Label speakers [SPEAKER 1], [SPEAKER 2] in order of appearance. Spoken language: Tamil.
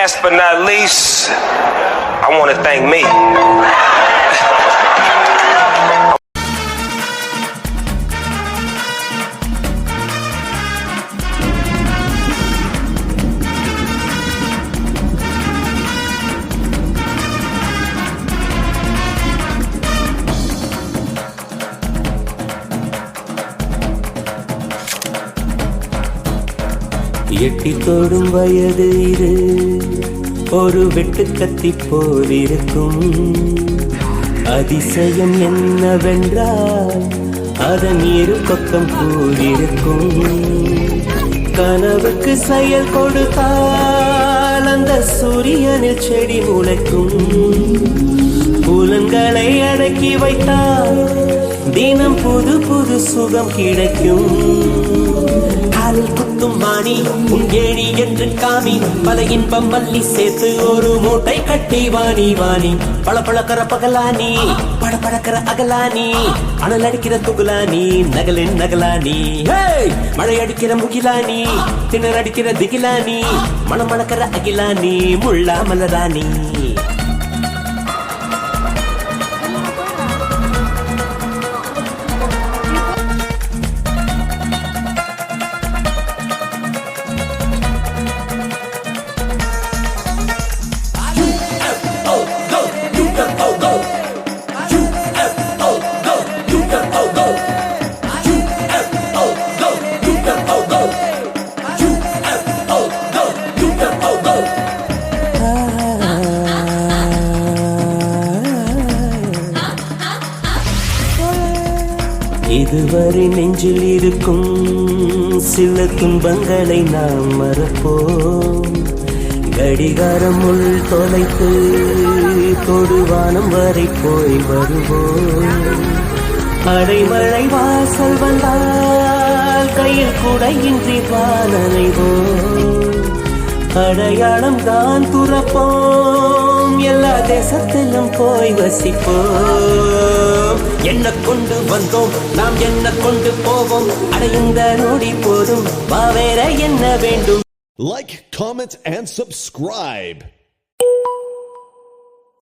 [SPEAKER 1] last but not least, I want to thank me.
[SPEAKER 2] எட்டி தொடும் வயது இது ஒரு வெட்டு கத்தி போல் இருக்கும். அதிசயம் என்னவென்றால் அதன் இரு பக்கம் கூடியிருக்கும். கனவுக்கு செயல் கொடுத்தால் அந்த சூரியனில் செடி முளைக்கும். புலன்களை அடக்கி வைத்தால் தினம் புது புது சுகம் கிடைக்கும். காலில் குத்தும் மாணி உன் ஏணி என்று காமி, பல இன்பம் மல்லி சேர்த்து ஒரு மூட்டை கட்டி வாணி வாணி. பழ பழக்கிற பகலானி படப்படக்கிற அகலானி, அனல் அடிக்கிற துகுலானி நகலின் நகலானி. மழை அடிக்கிற முகிலானி திணற அடிக்கிற திகிலானி, மனம் மணக்கிற அகிலானி முள்ளா மலராணி. இதுவரை நெஞ்சில் இருக்கும் சில துன்பங்களை நாம் மறப்போம். கடிகாரம் உள் தொலைத்து தொடுவானம் வரை போய் வருவோம். அடைமழை வாசல் வந்தால் கையில் குடையின்றி வானனைவோம். அடையாளம் தான் துறப்போம், எல்லா தேசத்திலும் போய் வசிப்போம். என்ன கொண்டு வந்தோம் நாம் என்ன கொண்டு போவோம், அடைந்த நொடி போதும் வேற என்ன வேண்டும்.
[SPEAKER 3] Like, comment and subscribe.